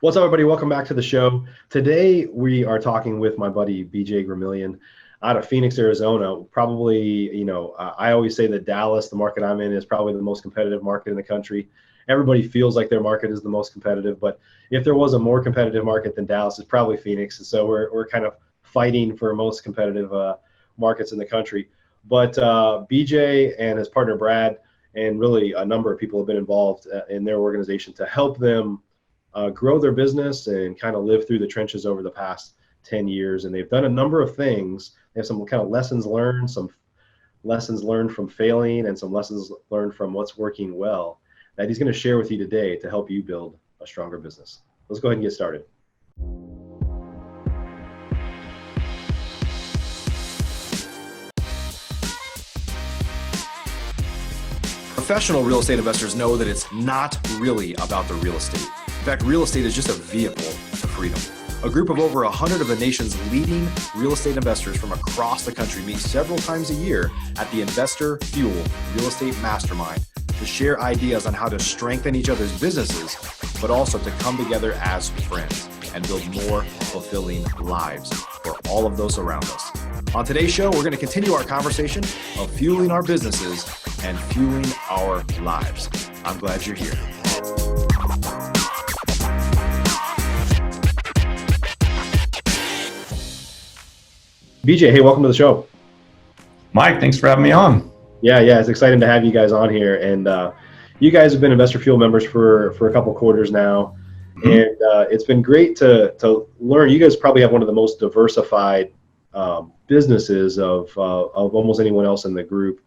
What's up, everybody? Welcome back to the show. Today, we are talking with my buddy, BJ Gremillion, out of Phoenix, Arizona. Probably, I always say that Dallas, the market I'm in, is probably the most competitive market in the country. Everybody feels like their market is the most competitive, but if there was a more competitive market than Dallas, it's probably Phoenix. And so we're kind of fighting for most competitive markets in the country. But BJ and his partner, Brad, and really a number of people have been involved in their organization to help them grow their business and kind of live through the trenches over the past 10 years. And they've done a number of things. They have some kind of lessons learned, some lessons learned from failing, and some lessons learned from what's working well that he's going to share with you today to help you build a stronger business. Let's go ahead and get started. Professional real estate investors know that it's not really about the real estate. In fact, real estate is just a vehicle to freedom. A group of over 100 of the nation's leading real estate investors from across the country meet several times a year at the Investor Fuel Real Estate Mastermind to share ideas on how to strengthen each other's businesses, but also to come together as friends and build more fulfilling lives for all of those around us. On today's show, we're going to continue our conversation of fueling our businesses and fueling our lives. I'm glad you're here. BJ, hey, welcome to the show. Mike, thanks for having me on. Yeah, it's exciting to have you guys on here. And you guys have been Investor Fuel members for a couple quarters now. Mm-hmm. And it's been great to learn. You guys probably have one of the most diversified businesses of almost anyone else in the group,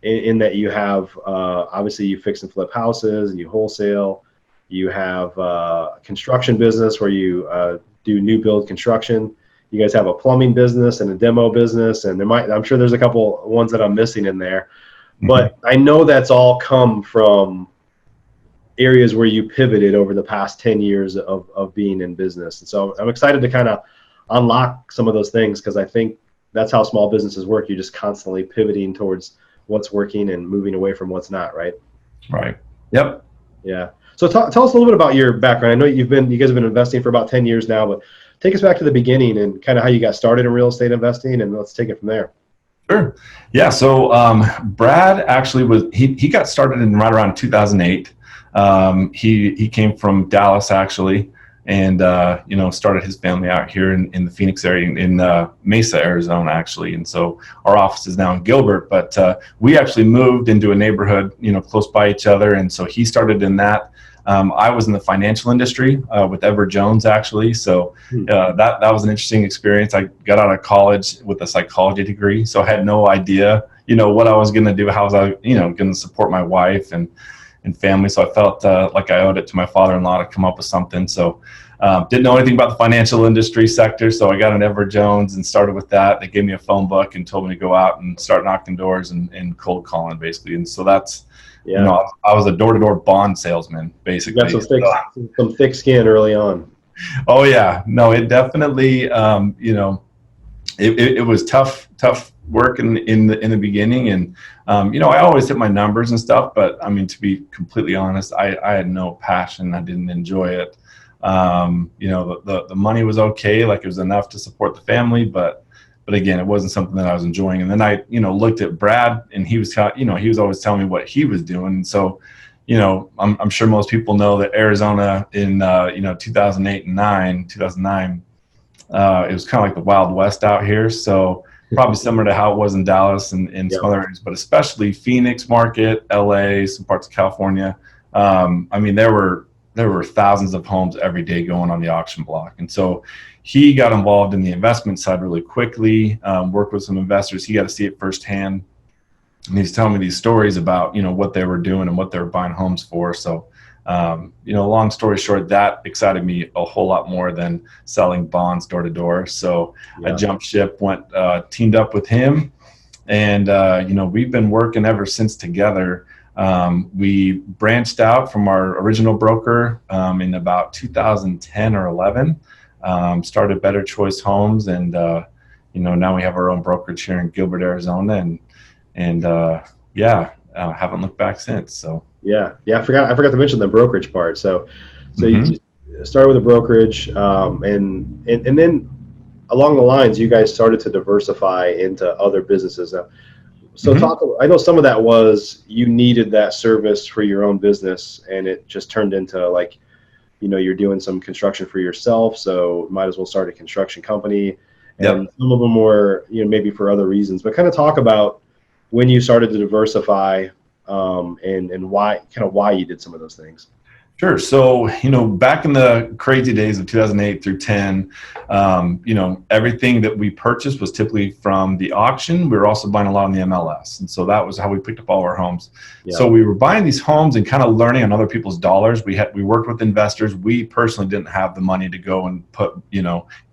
in that you have, obviously, you fix and flip houses, you wholesale, you have a construction business where you do new build construction. You guys have a plumbing business and a demo business, and I'm sure there's a couple ones that I'm missing in there. But I know that's all come from areas where you pivoted over the past 10 years of being in business. And so I'm excited to kind of unlock some of those things, because I think that's how small businesses work. You're just constantly pivoting towards what's working and moving away from what's not, right? Right. Yep. Yeah. So tell us a little bit about your background. I know you guys have been investing for about 10 years now, but take us back to the beginning and kind of how you got started in real estate investing, and let's take it from there. Sure. Yeah. So Brad actually he got started in right around 2008. He came from Dallas actually, and started his family out here in the Phoenix area, in Mesa, Arizona actually. And so our office is now in Gilbert, but we actually moved into a neighborhood close by each other, and so he started in that. I was in the financial industry with Edward Jones, actually. So that was an interesting experience. I got out of college with a psychology degree, so I had no idea, what I was going to do, how was I, going to support my wife and family. So I felt like I owed it to my father-in-law to come up with something. So didn't know anything about the financial industry sector, so I got an Edward Jones and started with that. They gave me a phone book and told me to go out and start knocking doors and cold calling, basically. And so that's, I was a door-to-door bond salesman, basically. You got some thick skin early on. Oh yeah, no, it definitely, it was tough work in the beginning, and I always hit my numbers and stuff, but I mean, to be completely honest, I had no passion. I didn't enjoy it. The money was okay, like it was enough to support the family, but again, it wasn't something that I was enjoying. And then I, looked at Brad, and he was always telling me what he was doing. And so, I'm sure most people know that Arizona in 2008 and 2009, it was kind of like the Wild West out here. So probably similar to how it was in Dallas and some other areas, but especially Phoenix market, LA, some parts of California. I mean, there were thousands of homes every day going on the auction block. And so he got involved in the investment side really quickly, worked with some investors. He got to see it firsthand. And he's telling me these stories about, what they were doing and what they were buying homes for. So, long story short, that excited me a whole lot more than selling bonds door to door. So I jumped ship, teamed up with him. And, we've been working ever since together. We branched out from our original broker in about 2010 or 11, started Better Choice Homes, and now we have our own brokerage here in Gilbert, Arizona, and haven't looked back since. So I forgot to mention the brokerage part. So mm-hmm. started with a brokerage, and then along the lines, you guys started to diversify into other businesses. So Mhm. I know some of that was you needed that service for your own business, and it just turned into like, you're doing some construction for yourself, so might as well start a construction company. And Yep. some of them were, maybe for other reasons, but kind of talk about when you started to diversify, and why you did some of those things. Sure. So, back in the crazy days of 2008 through 10, everything that we purchased was typically from the auction. We were also buying a lot on the MLS. And so that was how we picked up all our homes. Yeah. So we were buying these homes and kind of learning on other people's dollars. We worked with investors. We personally didn't have the money to go and put,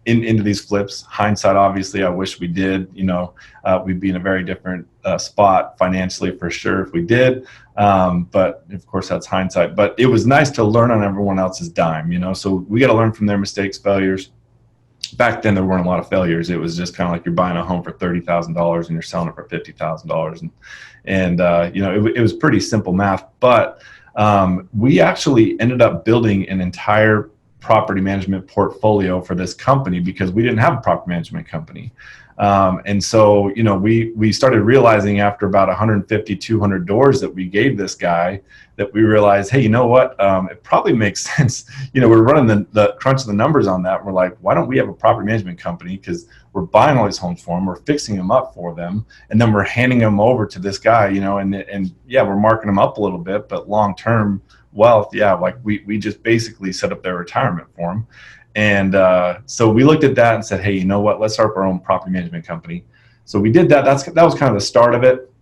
into these flips. Hindsight, obviously, I wish we did. We'd be in a very different spot financially for sure if we did. But of course, that's hindsight. But it was nice to learn on everyone else's dime, So we got to learn from their mistakes, failures. Back then, there weren't a lot of failures. It was just kind of like you're buying a home for $30,000 and you're selling it for $50,000, and it was pretty simple math. But we actually ended up building an entire property management portfolio for this company because we didn't have a property management company. And so, we started realizing after about 150, 200 doors that we gave this guy that we realized, hey, you know what? It probably makes sense. We're running the crunching the numbers on that. And we're like, why don't we have a property management company? Because we're buying all these homes for them, we're fixing them up for them, and then we're handing them over to this guy, and yeah, we're marking them up a little bit, but long-term wealth, yeah, like we just basically set up their retirement for them. And so we looked at that and said, hey, you know what? Let's start up our own property management company. So we did that. That was kind of the start of it.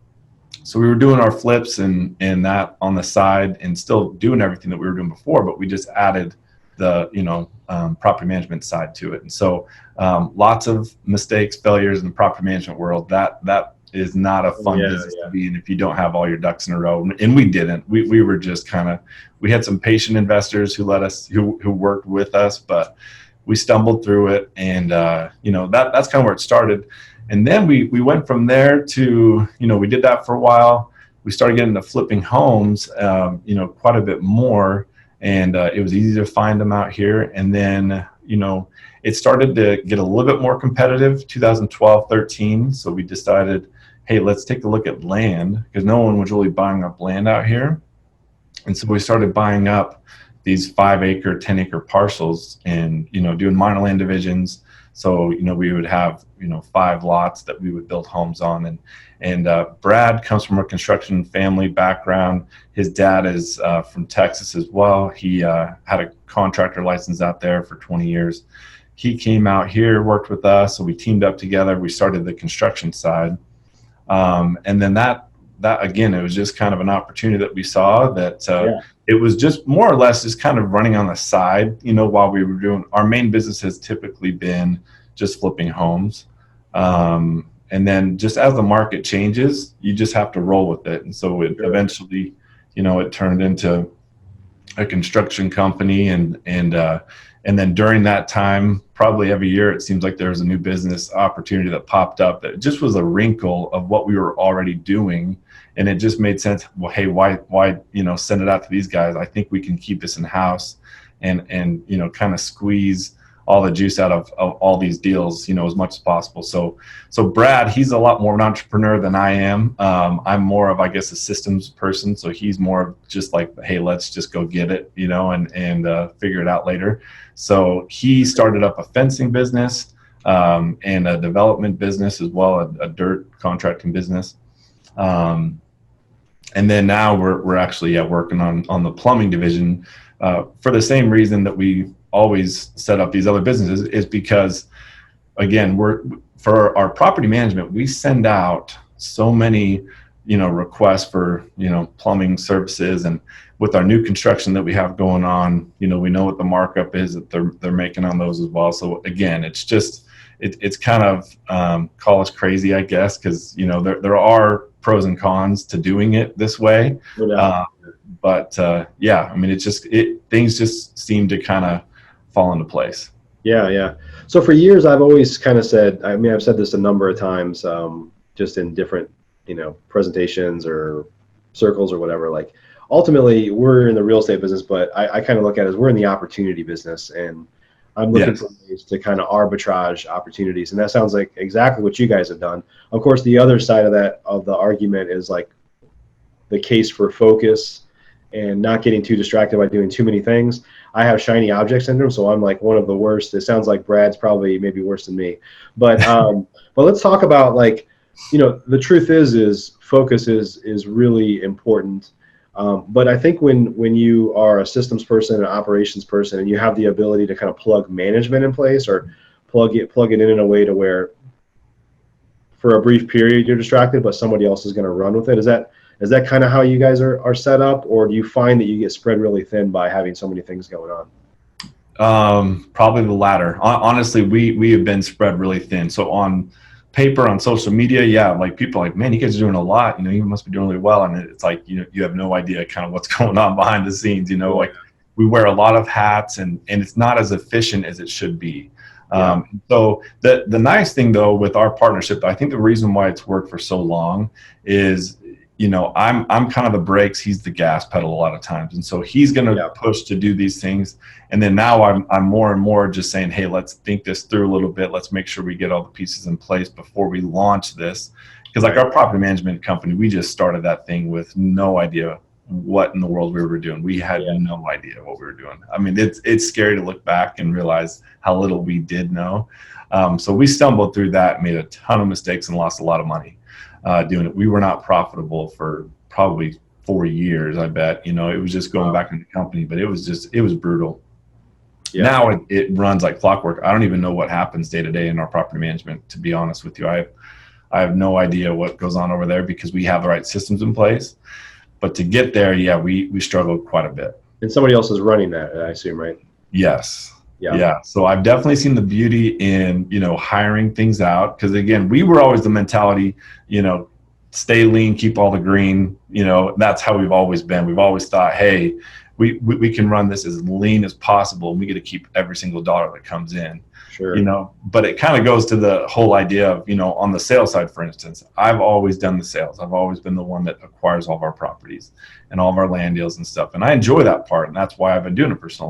So we were doing our flips and that on the side and still doing everything that we were doing before, but we just added the property management side to it. And so lots of mistakes, failures in the property management world. That is not a fun business to be in if you don't have all your ducks in a row. And we didn't. We were just we had some patient investors who who worked with us, but we stumbled through it. And that's kind of where it started. And then we went from there to, we did that for a while. We started getting into flipping homes, quite a bit more. And it was easy to find them out here. And then, it started to get a little bit more competitive, 2012, 13. So we decided, hey, let's take a look at land, because no one was really buying up land out here. And so we started buying up these 5-acre, 10-acre parcels and, doing minor land divisions. So, we would have, 5 lots that we would build homes on. And Brad comes from a construction family background. His dad is from Texas as well. He had a contractor license out there for 20 years. He came out here, worked with us. So we teamed up together. We started the construction side. And then that again, it was just kind of an opportunity that we saw that it was just more or less just kind of running on the side, while we were doing our main business has typically been just flipping homes. And then just as the market changes, you just have to roll with it. And so it eventually, it turned into a construction company and then during that time, probably every year, it seems like there was a new business opportunity that popped up that just was a wrinkle of what we were already doing. And it just made sense. Well, hey, why, send it out to these guys? I think we can keep this in house and kind of squeeze all the juice out of all these deals, as much as possible. So Brad, he's a lot more of an entrepreneur than I am. I'm more of, I guess, a systems person. So he's more of just like, hey, let's just go get it, and figure it out later. So he started up a fencing business and a development business as well, a dirt contracting business. And then now we're actually working on the plumbing division for the same reason that we always set up these other businesses, is because, again, for our property management, we send out so many requests for plumbing services, and with our new construction that we have going on, we know what the markup is that they're making on those as well. So again, it's just it's kind of call us crazy, I guess, because there are pros and cons to doing it this way. But I mean, things just seem to kind of fall into place. Yeah. So for years, I've always kind of said, I mean, I've said this a number of times, just in different, presentations or circles or whatever, like ultimately we're in the real estate business, but I kind of look at it as we're in the opportunity business, and I'm looking for ways to kind of arbitrage opportunities. And that sounds like exactly what you guys have done. Of course, the other side of that, of the argument, is like the case for focus and not getting too distracted by doing too many things. I have shiny object syndrome, so I'm like one of the worst. It sounds like Brad's probably maybe worse than me. But but let's talk about, like, the truth is focus is really important. But I think when you are a systems person, an operations person, and you have the ability to kind of plug management in place, or plug it in a way to where for a brief period you're distracted, but somebody else is going to run with it. Is that kind of how you guys are set up, or do you find that you get spread really thin by having so many things going on? Probably the latter. Honestly, we have been spread really thin. So on paper, on social media, yeah, like people are like, man, you guys are doing a lot. You must be doing really well. And it's like, you have no idea kind of what's going on behind the scenes. Like we wear a lot of hats, and it's not as efficient as it should be. So the nice thing though with our partnership, I think the reason why it's worked for so long is, I'm kind of the brakes, he's the gas pedal a lot of times. And so he's going to push to do these things. And then now I'm more and more just saying, hey, let's think this through a little bit. Let's make sure we get all the pieces in place before we launch this. Because like our property management company, we just started that thing with no idea what in the world we were doing. We had no idea what we were doing. I mean, it's scary to look back and realize how little we did know. So we stumbled through that, made a ton of mistakes, and lost a lot of money doing it. We were not profitable for probably 4 years, I bet. It was just going back into the company, but it was brutal. Now it runs like clockwork. I don't even know what happens day to day in our property management, to be honest with you. I have no idea what goes on over there because we have the right systems in place. But to get there, we struggled quite a bit. And somebody else is running that, I assume, right? Yes. Yeah. So I've definitely seen the beauty in, hiring things out. Because again, we were always the mentality, stay lean, keep all the green. That's how we've always been. We've always thought, hey, we can run this as lean as possible, and we get to keep every single dollar that comes in. Sure. But it kind of goes to the whole idea of, on the sales side, for instance, I've always done the sales. I've always been the one that acquires all of our properties and all of our land deals and stuff. And I enjoy that part. And that's why I've been doing it for so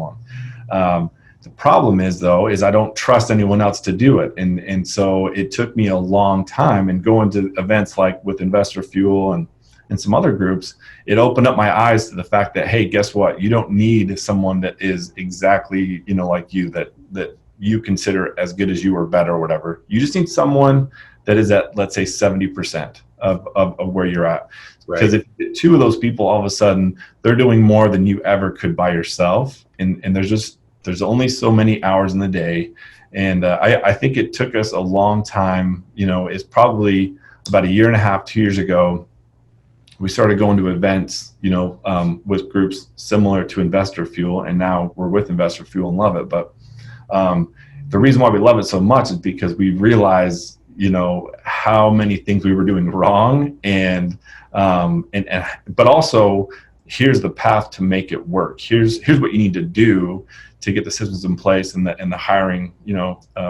long. The problem is, though, I don't trust anyone else to do it. And so it took me a long time, and going to events like with Investor Fuel and some other groups, it opened up my eyes to the fact that, hey, guess what? You don't need someone that is exactly, like you, that you consider as good as you or better or whatever. You just need someone that is at, let's say, 70% of where you're at. Right. Because if two of those people, all of a sudden, they're doing more than you ever could by yourself. And there's only so many hours in the day. And I think it took us a long time. It's probably about 1.5 years, 2 years ago, we started going to events, with groups similar to Investor Fuel. And now we're with Investor Fuel and love it. But the reason why we love it so much is because we realize, how many things we were doing wrong, and but also here's the path to make it work. Here's what you need to do to get the systems in place and the hiring,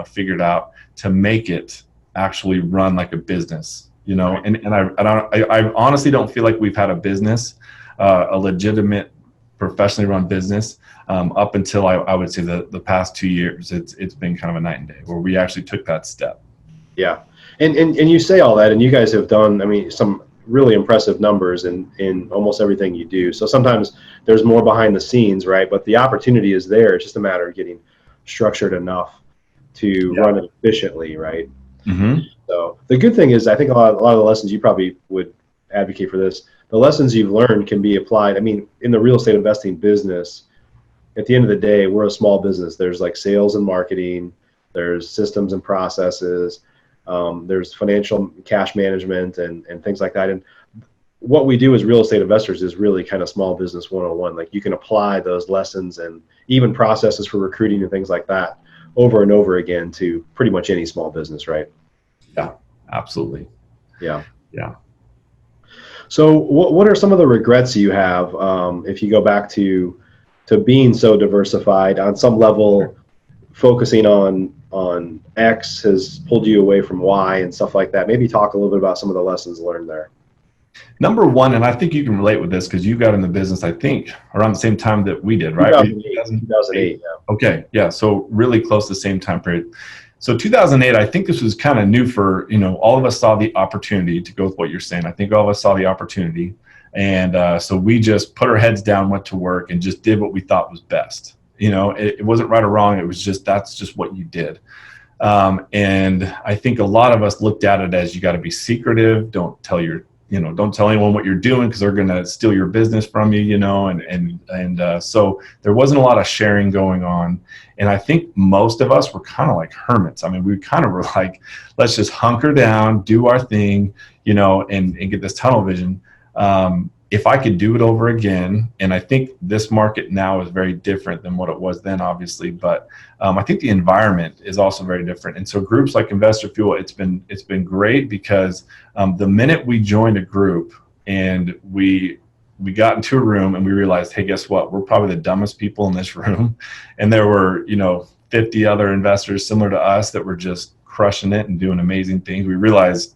figured out to make it actually run like a business, And I honestly don't feel like we've had a business, a legitimate, professionally run business, up until I would say the past 2 years. It's been kind of a night and day where we actually took that step. Yeah. And you say all that, and you guys have done, some really impressive numbers in almost everything you do. So sometimes there's more behind the scenes, right? But the opportunity is there. It's just a matter of getting structured enough to run it efficiently, right? Mm-hmm. So the good thing is, I think a lot of the lessons, you probably would advocate for this, the lessons you've learned can be applied. In the real estate investing business, at the end of the day, we're a small business. There's like sales and marketing, there's systems and processes, there's financial cash management and things like that. And what we do as real estate investors is really kind of small business 101. Like, you can apply those lessons and even processes for recruiting and things like that over and over again to pretty much any small business, right? Yeah, absolutely. Yeah. So what are some of the regrets you have, if you go back to being so diversified on some level? Focusing on X has pulled you away from Y and stuff like that. Maybe talk a little bit about some of the lessons learned there. Number one, and I think you can relate with this because you got in the business, I think, around the same time that we did, right? 2008, yeah. Okay, yeah. So really close to the same time period. So 2008, I think this was kind of new for, all of us saw the opportunity to go with what you're saying. I think all of us saw the opportunity. And so we just put our heads down, went to work, and just did what we thought was best. It wasn't right or wrong. It was that's just what you did. And I think a lot of us looked at it as you got to be secretive. Don't tell anyone what you're doing because they're going to steal your business from you, and so there wasn't a lot of sharing going on. And I think most of us were kind of like hermits. I mean, we kind of were like, let's just hunker down, do our thing, and get this tunnel vision. If I could do it over again, and I think this market now is very different than what it was then, obviously, but I think the environment is also very different. And so groups like Investor Fuel, it's been great because the minute we joined a group and we got into a room and we realized, hey, guess what? We're probably the dumbest people in this room. And there were, 50 other investors similar to us that were just crushing it and doing amazing things. We realized,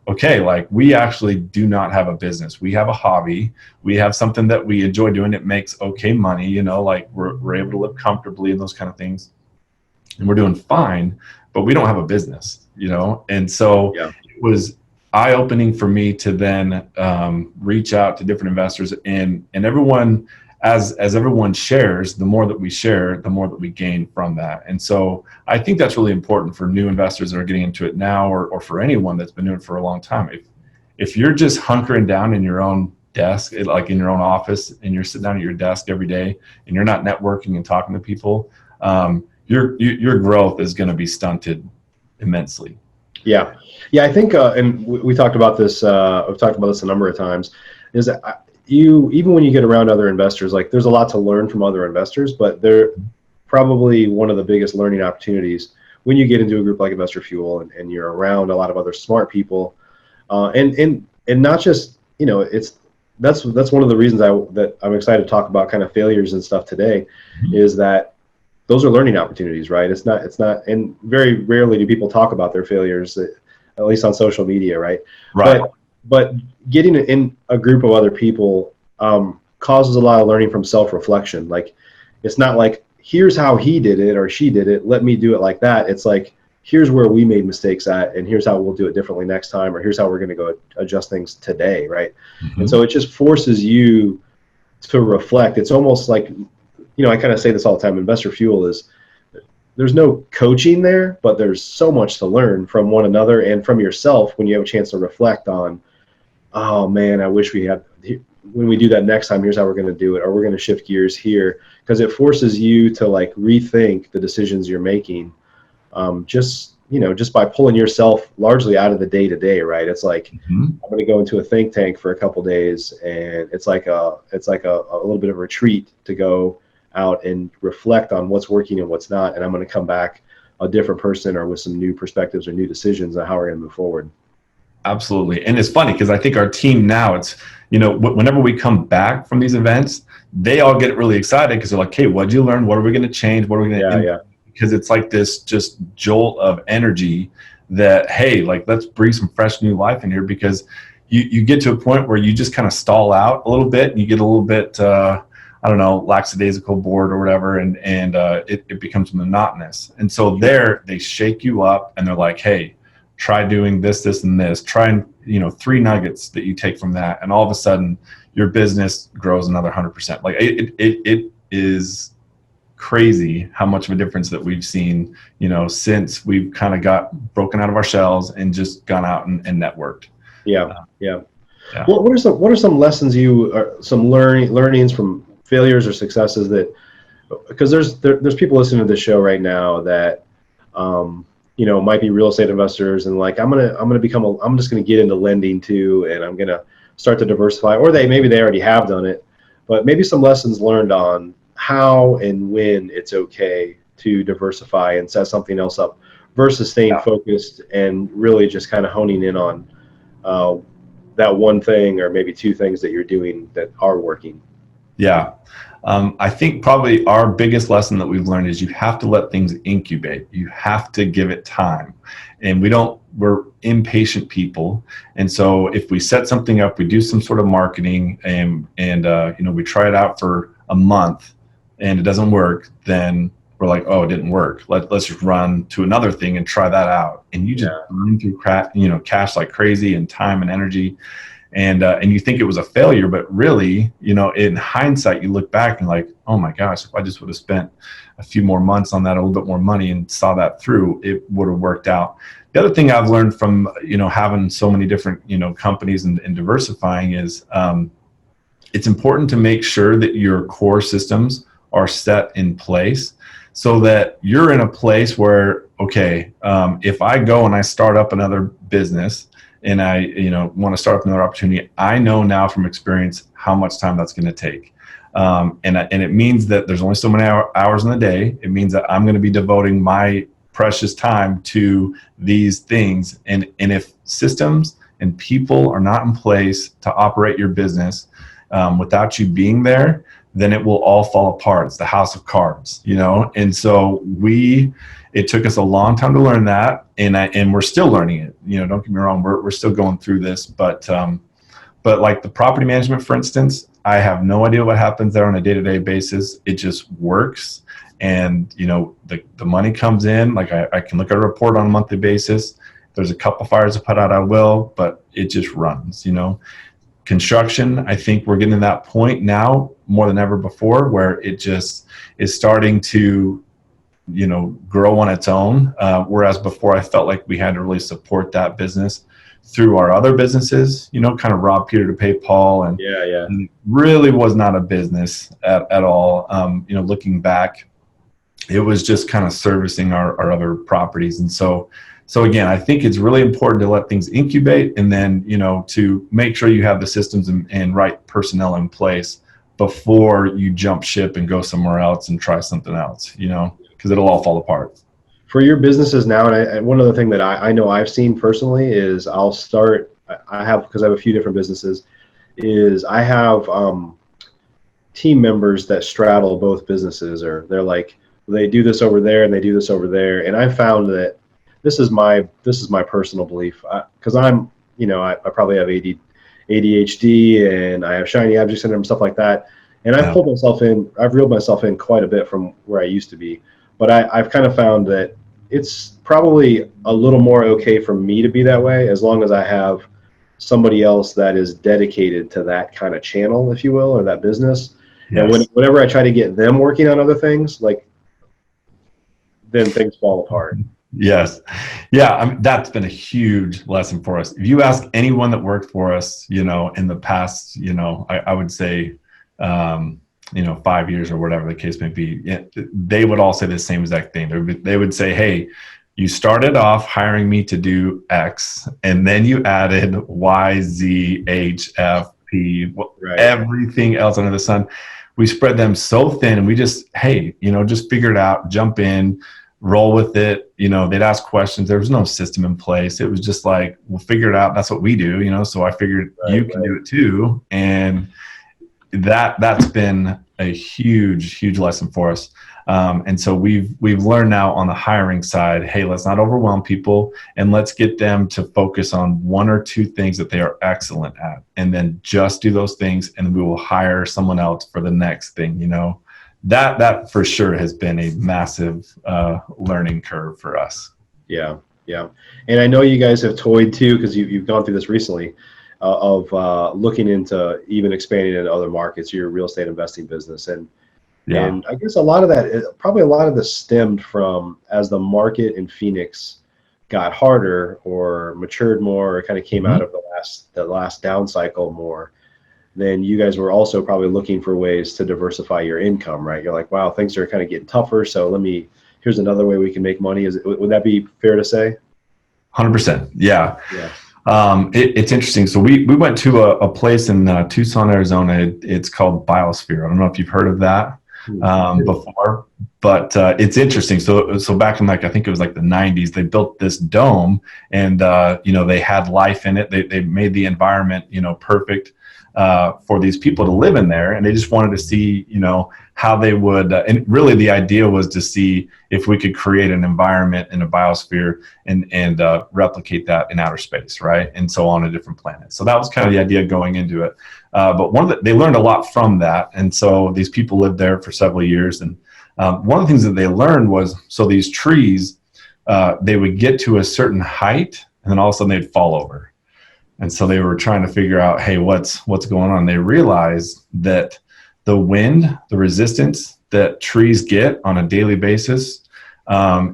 okay, like we actually do not have a business. We have a hobby. We have something that we enjoy doing. It makes okay money, like we're able to live comfortably and those kind of things. And we're doing fine, but we don't have a business, And so It was eye-opening for me to then reach out to different investors, and everyone, as everyone shares, the more that we share, the more that we gain from that. And so I think that's really important for new investors that are getting into it now, or for anyone that's been doing it for a long time. If you're just hunkering down in your own desk, like in your own office, and you're sitting down at your desk every day and you're not networking and talking to people, your growth is going to be stunted immensely. Yeah. I think, and we talked about this. We've talked about this a number of times. Is that even when you get around other investors, like there's a lot to learn from other investors, but they're probably one of the biggest learning opportunities when you get into a group like Investor Fuel, and you're around a lot of other smart people, and not just that's one of the reasons that I'm excited to talk about kind of failures and stuff today, is that those are learning opportunities, right? It's not, and very rarely do people talk about their failures, at least on social media, right? Right. But getting in a group of other people causes a lot of learning from self-reflection. Like, it's not like, here's how he did it or she did it, let me do it like that. It's like, here's where we made mistakes at, and here's how we'll do it differently next time, or here's how we're going to go adjust things today, right? Mm-hmm. And so it just forces you to reflect. It's almost like, I kind of say this all the time, Investor Fuel is, there's no coaching there, but there's so much to learn from one another and from yourself when you have a chance to reflect on, oh man, I wish we had, when we do that next time, here's how we're going to do it, or we're going to shift gears here, because it forces you to like rethink the decisions you're making, just by pulling yourself largely out of the day-to-day, right? It's like, I'm going to go into a think tank for a couple days, and it's like a little bit of a retreat to go out and reflect on what's working and what's not, and I'm going to come back a different person, or with some new perspectives or new decisions on how we're going to move forward. Absolutely. And it's funny because I think our team now, it's, whenever we come back from these events, they all get really excited because they're like, hey, what'd you learn? What are we going to change? What are we going to yeah. Because it's like this just jolt of energy that, hey, like, let's breathe some fresh new life in here, because you get to a point where you just kind of stall out a little bit, and you get a little bit, I don't know, lackadaisical, bored or whatever, and it becomes monotonous. And so they shake you up, and they're like, hey, try doing this, and this. Try and, 3 nuggets that you take from that, and all of a sudden your business grows another 100%. Like it is crazy how much of a difference that we've seen, since we've kind of got broken out of our shells and just gone out and networked. Yeah. What are some lessons some learnings from failures or successes that, because there's people listening to this show right now that might be real estate investors, and like, I'm just gonna get into lending too, and I'm gonna start to diversify, or maybe they already have done it, but maybe some lessons learned on how and when it's okay to diversify and set something else up versus staying focused and really just kind of honing in on that one thing, or maybe 2 things that you're doing that are working. Yeah. I think probably our biggest lesson that we've learned is you have to let things incubate. You have to give it time. And we're impatient people. And so if we set something up, we do some sort of marketing and we try it out for a month and it doesn't work, then we're like, oh, it didn't work. Let's just run to another thing and try that out. And you just burn through cash like crazy, and time and energy. And you think it was a failure, but really, in hindsight, you look back and like, oh my gosh, if I just would have spent a few more months on that, a little bit more money, and saw that through, it would have worked out. The other thing I've learned from, having so many different, companies and diversifying is it's important to make sure that your core systems are set in place so that you're in a place where, okay, if I go and I start up another business, and I, want to start up another opportunity, I know now from experience how much time that's going to take. And it means that there's only so many hours in the day. It means that I'm going to be devoting my precious time to these things. And if systems and people are not in place to operate your business without you being there, then it will all fall apart. It's the house of cards, And so it took us a long time to learn that, and we're still learning it. Don't get me wrong, we're still going through this, but like the property management, for instance, I have no idea what happens there on a day-to-day basis. It just works, and the money comes in. Like I can look at a report on a monthly basis. If there's a couple fires to put out, I will, but it just runs. Construction, I think we're getting to that point now more than ever before, where it just is starting to grow on its own. Whereas before I felt like we had to really support that business through our other businesses, kind of rob Peter to pay Paul. And and it really was not a business at all. Looking back, it was just kind of servicing our other properties. And so again, I think it's really important to let things incubate, and then, to make sure you have the systems and right personnel in place before you jump ship and go somewhere else and try something else, because it'll all fall apart. For your businesses now, and one other thing that I know I've seen personally is because I have a few different businesses, is I have team members that straddle both businesses, or they're like, they do this over there and they do this over there. And I found that this is my personal belief, because I'm, I probably have ADHD and I have shiny object syndrome, stuff like that. And I've reeled myself in quite a bit from where I used to be. But I've kind of found that it's probably a little more okay for me to be that way, as long as I have somebody else that is dedicated to that kind of channel, if you will, or that business. Yes. And whenever I try to get them working on other things, then things fall apart. Yes. Yeah. That's been a huge lesson for us. If you ask anyone that worked for us, in the past, I would say, 5 years or whatever the case may be, they would all say the same exact thing. They would say, hey, you started off hiring me to do X, and then you added Y, Z, H, F, P, everything else under the sun. We spread them so thin, and we just, hey, just figure it out, jump in, roll with it. They'd ask questions. There was no system in place. It was just like, we'll figure it out. That's what we do, so I figured you can do it too. And that's been a huge lesson for us. And so we've learned now on the hiring side, hey, let's not overwhelm people, and let's get them to focus on one or two things that they are excellent at, and then just do those things, and we will hire someone else for the next thing. That for sure has been a massive learning curve for us. Yeah. And I know you guys have toyed too, because you've gone through this recently, of looking into even expanding into other markets, your real estate investing business. And I guess a lot of this stemmed from, as the market in Phoenix got harder or matured more, or kind of came out of the last down cycle more, then you guys were also probably looking for ways to diversify your income, right? You're like, wow, things are kind of getting tougher, so here's another way we can make money. Would that be fair to say? 100%. Yeah. It's interesting. So we went to a place in Tucson, Arizona. It's called Biosphere. I don't know if you've heard of that before, but it's interesting. So back in I think it was the 90s, they built this dome, and they had life in it. They made the environment perfect. for these people to live in there, and they just wanted to see, how they would. And really, the idea was to see if we could create an environment in a biosphere and replicate that in outer space, right? And so on a different planet. So that was kind of the idea going into it. But they learned a lot from that, and so these people lived there for several years. And one of the things that they learned was, so these trees, they would get to a certain height, and then all of a sudden they'd fall over. And so they were trying to figure out, hey, what's going on? They realized that the wind, the resistance that trees get on a daily basis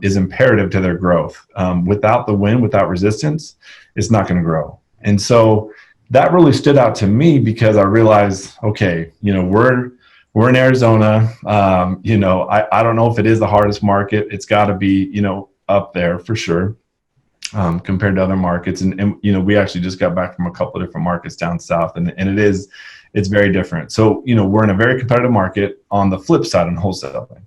is imperative to their growth. Without the wind, without resistance, it's not going to grow. And so that really stood out to me, because I realized, okay, we're in Arizona. I don't know if it is the hardest market. It's got to be, up there for sure. Compared to other markets. And we actually just got back from a couple of different markets down south, and it's very different. So, we're in a very competitive market on the flip side in wholesaling.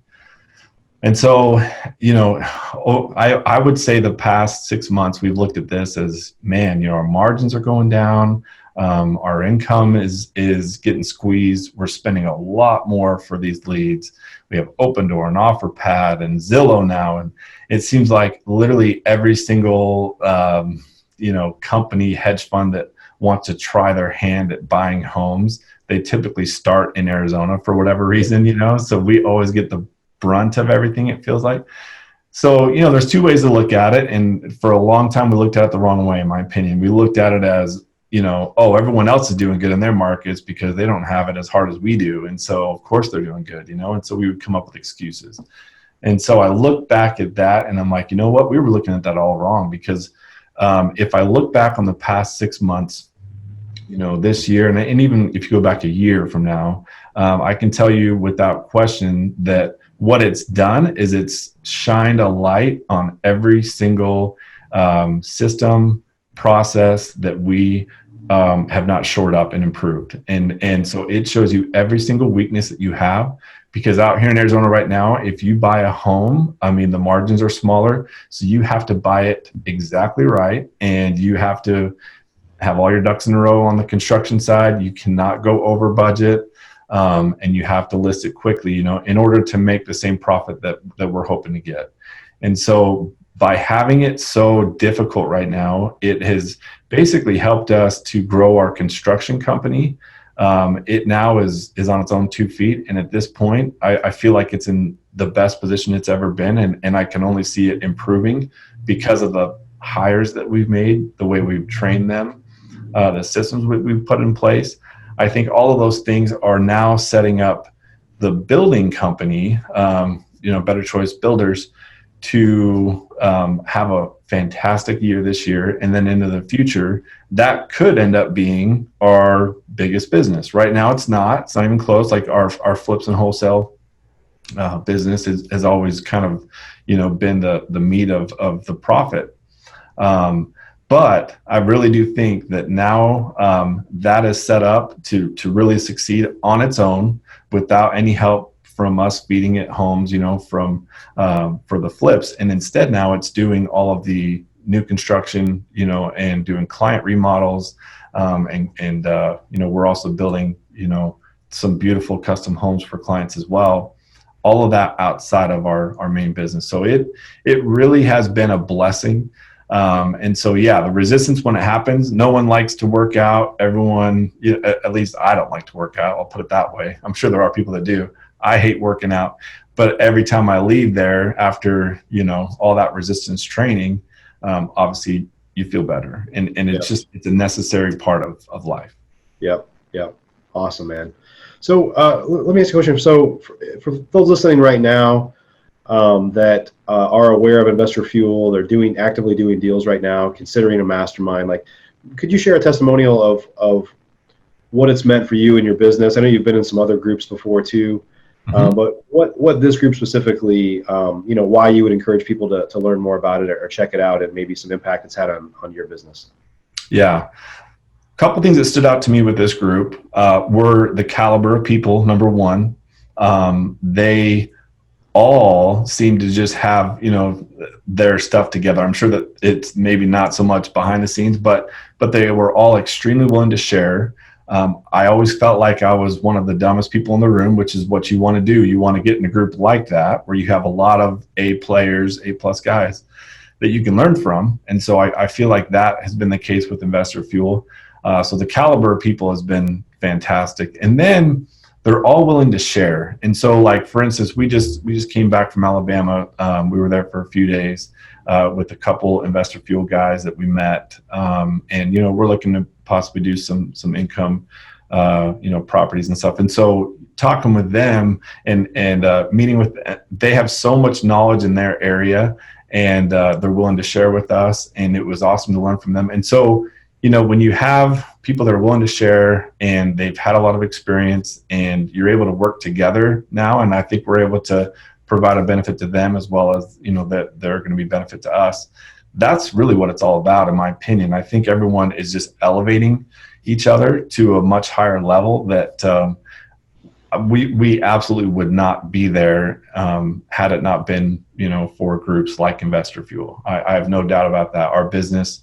And so, I would say the past 6 months, we've looked at this as, man, our margins are going down. Our income is getting squeezed. We're spending a lot more for these leads. We have Open Door and OfferPad and Zillow now. And it seems like literally every single, company, hedge fund that wants to try their hand at buying homes, they typically start in Arizona for whatever reason, so we always get the brunt of everything, it feels like. So, there's two ways to look at it. And for a long time, we looked at it the wrong way, in my opinion. We looked at it as, everyone else is doing good in their markets because they don't have it as hard as we do. And so, of course, they're doing good, and so we would come up with excuses. And so I look back at that and I'm like, you know what? We were looking at that all wrong, because if I look back on the past 6 months, this year, and even if you go back a year from now, I can tell you without question that what it's done is it's shined a light on every single system, process that we have not shored up and improved. And so it shows you every single weakness that you have, because out here in Arizona right now, if you buy a home, the margins are smaller. So you have to buy it exactly right. And you have to have all your ducks in a row on the construction side. You cannot go over budget. And you have to list it quickly, in order to make the same profit that we're hoping to get. And so by having it so difficult right now, it has basically helped us to grow our construction company. It now is on its own 2 feet. And at this point, I feel like it's in the best position it's ever been. And I can only see it improving because of the hires that we've made, the way we've trained them, the systems we've put in place. I think all of those things are now setting up the building company, Better Choice Builders, to have a fantastic year this year, and then into the future that could end up being our biggest business. Right now it's not even close. Like our flips and wholesale business has always kind of been the meat of the profit, but I really do think that now that is set up to really succeed on its own without any help from us feeding it homes, for the flips. And instead now it's doing all of the new construction, and doing client remodels. And we're also building, some beautiful custom homes for clients as well. All of that outside of our main business. So it really has been a blessing. And so, yeah, the resistance when it happens, no one likes to work out. Everyone, at least I don't like to work out. I'll put it that way. I'm sure there are people that do. I hate working out, but every time I leave there after, all that resistance training, obviously you feel better. And it's it's a necessary part of life. Yep. Awesome, man. So let me ask you a question. So for those listening right now that are aware of Investor Fuel, they're actively doing deals right now, considering a mastermind, like, could you share a testimonial of what it's meant for you and your business? I know you've been in some other groups before too. But what this group specifically, why you would encourage people to learn more about it or check it out, and maybe some impact it's had on your business? Yeah. A couple things that stood out to me with this group were the caliber of people, number one. They all seem to just have, their stuff together. I'm sure that it's maybe not so much behind the scenes, but they were all extremely willing to share. I always felt like I was one of the dumbest people in the room, which is what you want to do. You want to get in a group like that where you have a lot of A players, A plus guys that you can learn from. And so I feel like that has been the case with Investor Fuel. So the caliber of people has been fantastic. And then they're all willing to share. And so, like, for instance, we just came back from Alabama. We were there for a few days with a couple Investor Fuel guys that we met. And, you know, we're looking to possibly do some income, you know, properties and stuff. And so talking with them and meeting with, they have so much knowledge in their area, and they're willing to share with us. And it was awesome to learn from them. And so, you know, when you have people that are willing to share and they've had a lot of experience and you're able to work together now, and I think we're able to provide a benefit to them as well as, you know, that they're going to be benefit to us. That's really what it's all about, in my opinion. I think everyone is just elevating each other to a much higher level that we absolutely would not be there had it not been, you know, for groups like Investor Fuel. I have no doubt about that. Our business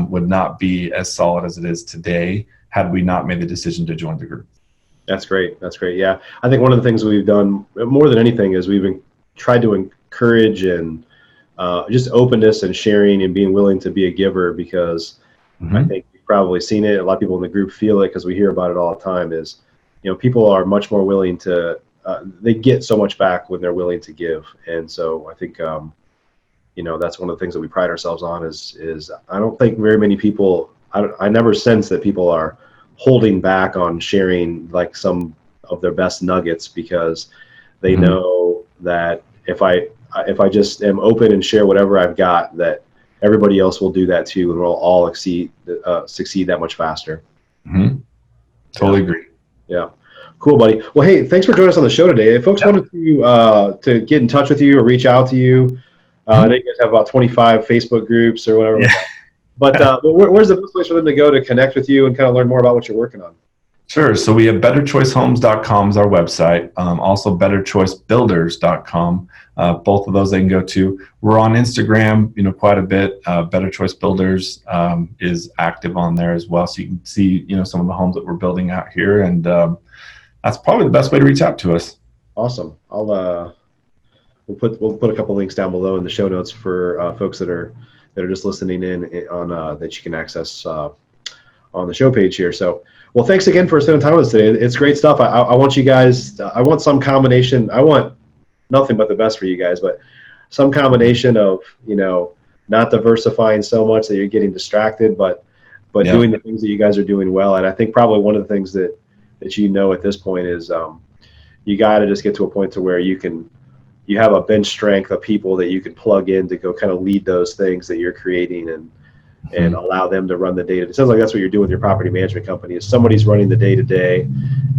would not be as solid as it is today had we not made the decision to join the group. That's great. That's great. Yeah. I think one of the things we've done more than anything is we've tried to encourage and just openness and sharing and being willing to be a giver, because I think you've probably seen it. A lot of people in the group feel it because we hear about it all the time is, you know, people are much more willing to, they get so much back when they're willing to give. And so I think, you know, that's one of the things that we pride ourselves on is I don't think very many people, I never sense that people are holding back on sharing like some of their best nuggets, because they know that if I just am open and share whatever I've got, that everybody else will do that too, and we'll all succeed that much faster. Totally agree. Yeah. Cool, buddy. Well, hey, thanks for joining us on the show today. If folks wanted to get in touch with you or reach out to you, I know you guys have about 25 Facebook groups or whatever. Yeah. But where's the best place for them to go to connect with you and kind of learn more about what you're working on? Sure. So we have betterchoicehomes.com is our website. Also betterchoicebuilders.com. Both of those they can go to. We're on Instagram, you know, quite a bit. Better Choice Builders is active on there as well. So you can see, you know, some of the homes that we're building out here. And that's probably the best way to reach out to us. Awesome. We'll put a couple links down below in the show notes for folks that are just listening in on that you can access on the show page here. So, well, thanks again for spending time with us today. It's great stuff. I want you guys, I want some combination. I want nothing but the best for you guys, but some combination of, you know, not diversifying so much that you're getting distracted, but doing the things that you guys are doing well. And I think probably one of the things that you know at this point is you got to just get to a point to where you have a bench strength of people that you can plug in to go kind of lead those things that you're creating and allow them to run the day. It sounds like that's what you're doing with your property management company, is somebody's running the day-to-day,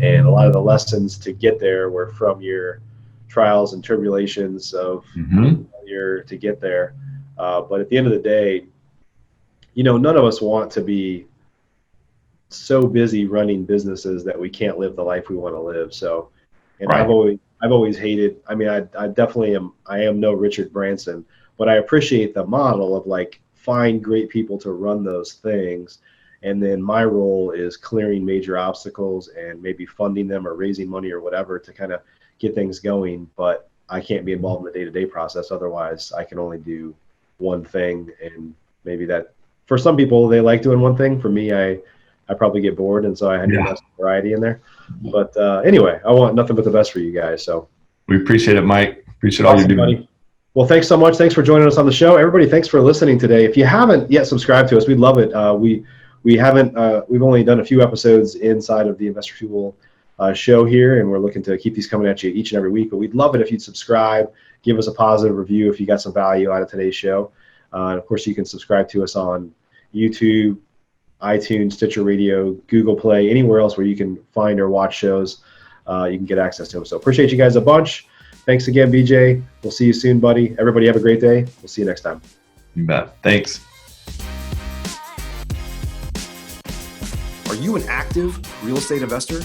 and a lot of the lessons to get there were from your trials and tribulations of failure to get there. But at the end of the day, you know, none of us want to be so busy running businesses that we can't live the life we want to live. So, and I've always hated, I mean, I definitely I am no Richard Branson, but I appreciate the model of like, find great people to run those things. And then my role is clearing major obstacles and maybe funding them or raising money or whatever to kind of get things going. But I can't be involved in the day-to-day process. Otherwise, I can only do one thing. And maybe that, for some people, they like doing one thing. For me, I probably get bored. And so I need less variety in there. But anyway, I want nothing but the best for you guys. So we appreciate it, Mike. Appreciate all you're doing. Buddy. Well, thanks so much. Thanks for joining us on the show. Everybody, thanks for listening today. If you haven't yet subscribed to us, we'd love it. We've only done a few episodes inside of the Investor Fuel show here, and we're looking to keep these coming at you each and every week. But we'd love it if you'd subscribe, give us a positive review if you got some value out of today's show. And of course, you can subscribe to us on YouTube, iTunes, Stitcher Radio, Google Play, anywhere else where you can find or watch shows. You can get access to them. So appreciate you guys a bunch. Thanks again, BJ. We'll see you soon, buddy. Everybody have a great day. We'll see you next time. You bet. Thanks. Are you an active real estate investor?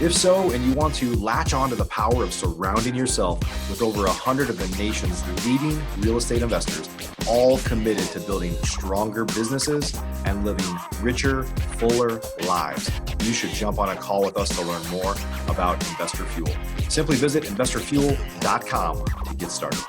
If so, and you want to latch on to the power of surrounding yourself with over 100 of the nation's leading real estate investors, all committed to building stronger businesses and living richer, fuller lives, you should jump on a call with us to learn more about Investor Fuel. Simply visit investorfuel.com to get started.